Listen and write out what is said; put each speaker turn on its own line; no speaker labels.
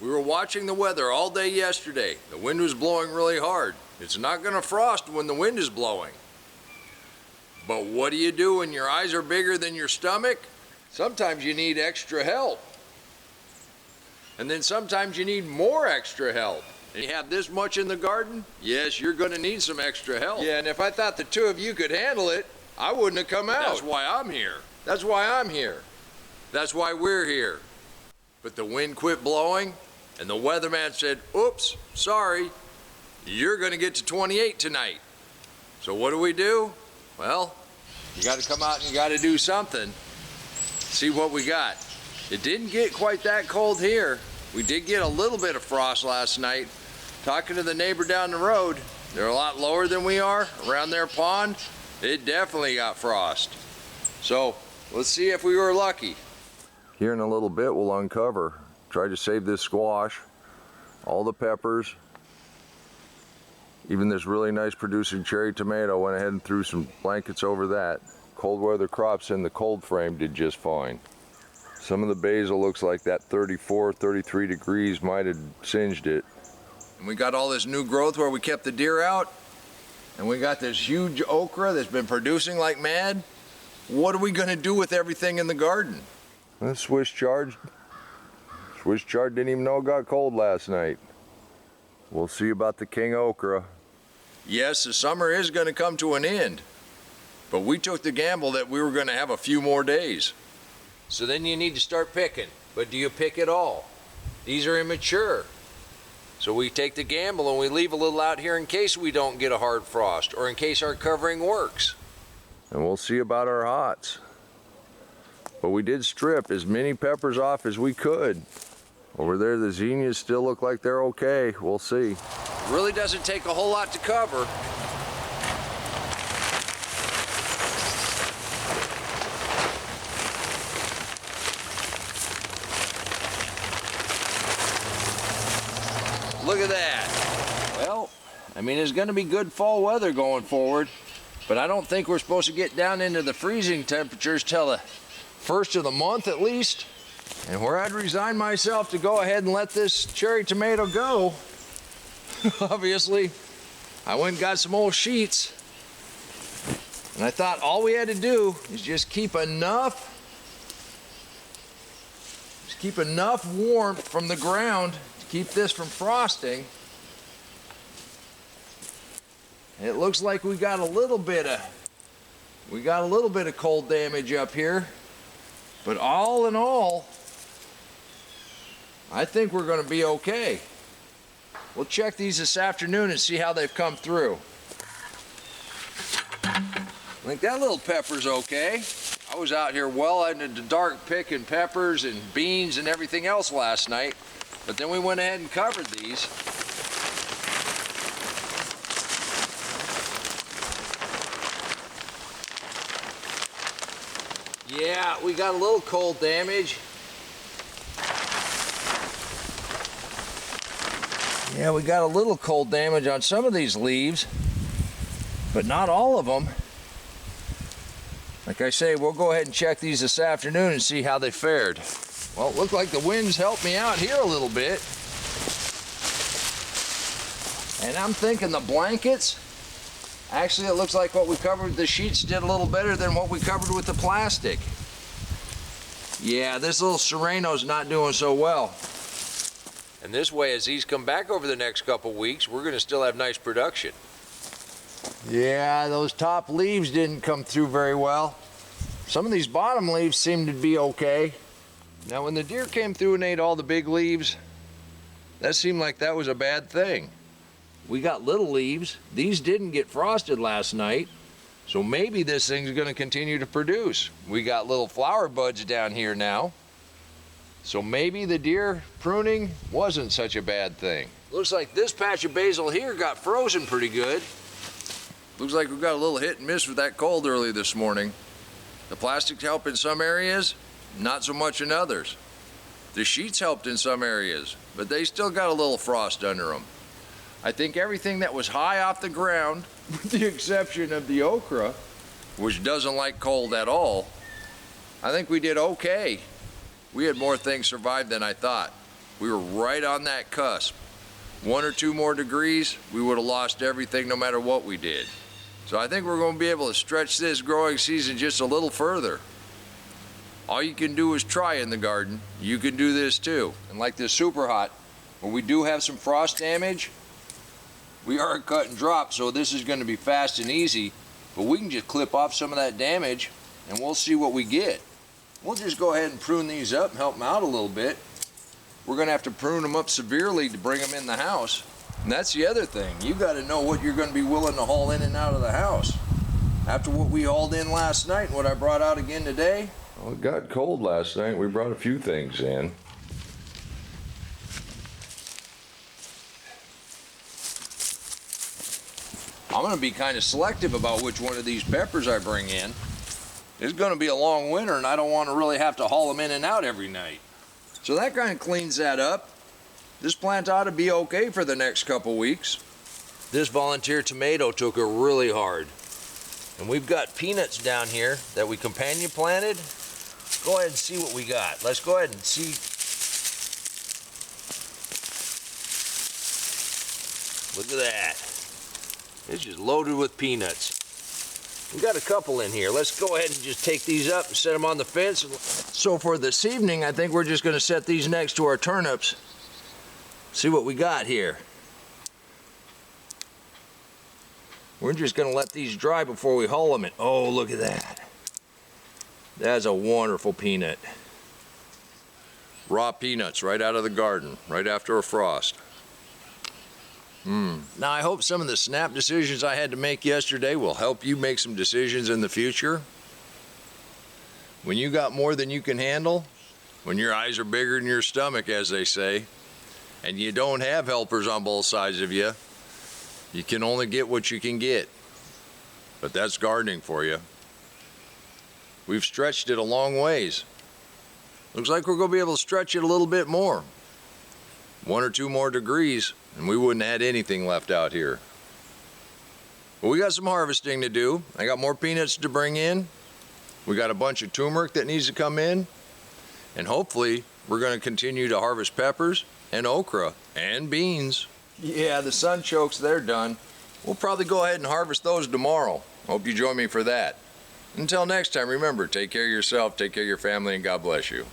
We were watching the weather all day yesterday. The wind was blowing really hard. It's not going to frost when the wind is blowing. But what do you do when your eyes are bigger than your stomach? Sometimes you need extra help. And then sometimes you need more extra help. And you have this much in the garden? Yes, you're going to need some extra help. Yeah, and if I thought the two of you could handle it, I wouldn't have come out. That's why I'm here. That's why I'm here. That's why we're here. But the wind quit blowing, and the weatherman said, oops, sorry, you're going to get to 28 tonight. So what do? Well, you got to come out and you got to do something. See what we got. It didn't get quite that cold here. We did get a little bit of frost last night. Talking to the neighbor down the road, they're a lot lower than we are around their pond. It definitely got frost. So let's see if we were lucky. Here in a little bit we'll uncover. Try to save this squash, all the peppers, even this really nice producing cherry tomato. Went ahead and threw some blankets over that. Cold weather crops in the cold frame did just fine. Some of the basil looks like that 34, 33 degrees might have singed it. And we got all this new growth where we kept the deer out. And we got this huge okra that's been producing like mad. What are we going to do with everything in the garden? Well, Swiss chard didn't even know it got cold last night. We'll see about the king okra. Yes, the summer is going to come to an end. But we took the gamble that we were going to have a few more days. So then you need to start picking. But do you pick at all? These are immature. So we take the gamble and we leave a little out here in case we don't get a hard frost or in case our covering works. And we'll see about our hots. But we did strip as many peppers off as we could. Over there, the zinnias still look like they're okay. We'll see. It really doesn't take a whole lot to cover. Look at that. Well, I mean, it's going to be good fall weather going forward, but I don't think we're supposed to get down into the freezing temperatures till the first of the month at least. And where I'd resign myself to go ahead and let this cherry tomato go, obviously, I went and got some old sheets. And I thought all we had to do is just keep enough warmth from the ground to keep this from frosting. And it looks like we got a little bit of cold damage up here. But all in all, I think we're going to be okay. We'll check these this afternoon and see how they've come through. I think that little pepper's okay. I was out here well into the dark picking peppers and beans and everything else last night, but then we went ahead and covered these. Yeah, we got a little cold damage. Yeah, we got a little cold damage on some of these leaves, but not all of them. Like I say, we'll go ahead and check these this afternoon and see how they fared. Well, it looked like the winds helped me out here a little bit. And I'm thinking the blankets, actually it looks like what we covered with the sheets did a little better than what we covered with the plastic. Yeah, this little serrano's not doing so well. And this way, as these come back over the next couple weeks, we're going to still have nice production. Yeah, those top leaves didn't come through very well. Some of these bottom leaves seem to be okay. Now, when the deer came through and ate all the big leaves, that seemed like that was a bad thing. We got little leaves. These didn't get frosted last night, so maybe this thing's going to continue to produce. We got little flower buds down here now. So maybe the deer pruning wasn't such a bad thing. Looks like this patch of basil here got frozen pretty good. Looks like we got a little hit and miss with that cold early this morning. The plastics helped in some areas, not so much in others. The sheets helped in some areas, but they still got a little frost under them. I think everything that was high off the ground, with the exception of the okra, which doesn't like cold at all, I think we did okay. We had more things survive than I thought. We were right on that cusp. 1 or 2 more degrees, we would have lost everything no matter what we did. So I think we're going to be able to stretch this growing season just a little further. All you can do is try in the garden. You can do this too. And like this super hot, when we do have some frost damage, we are cut and drop, so this is going to be fast and easy, but we can just clip off some of that damage and we'll see what we get. We'll just go ahead and prune these up and help them out a little bit. We're going to have to prune them up severely to bring them in the house. And that's the other thing. You got to know what you're going to be willing to haul in and out of the house. After what we hauled in last night and what I brought out again today. Well, it got cold last night. We brought a few things in. I'm going to be kind of selective about which one of these peppers I bring in. It's going to be a long winter and I don't want to really have to haul them in and out every night. So that kind of cleans that up. This plant ought to be okay for the next couple weeks. This volunteer tomato took her really hard. And we've got peanuts down here that we companion planted. Go ahead and see what we got. Let's go ahead and see. Look at that. It's just loaded with peanuts. We got a couple in here. Let's go ahead and just take these up and set them on the fence. So for this evening, I think we're just going to set these next to our turnips. See what we got here. We're just going to let these dry before we haul them in. Oh, look at that. That's a wonderful peanut. Raw peanuts right out of the garden, right after a frost. Now I hope some of the snap decisions I had to make yesterday will help you make some decisions in the future. When you got more than you can handle, when your eyes are bigger than your stomach, as they say, and you don't have helpers on both sides of you, you can only get what you can get. But that's gardening for you. We've stretched it a long ways. Looks like we're going to be able to stretch it a little bit more. 1 or 2 more degrees, and we wouldn't have had anything left out here. But we got some harvesting to do. I got more peanuts to bring in. We got a bunch of turmeric that needs to come in. And hopefully, we're going to continue to harvest peppers and okra and beans. Yeah, the sunchokes, they're done. We'll probably go ahead and harvest those tomorrow. Hope you join me for that. Until next time, remember, take care of yourself, take care of your family, and God bless you.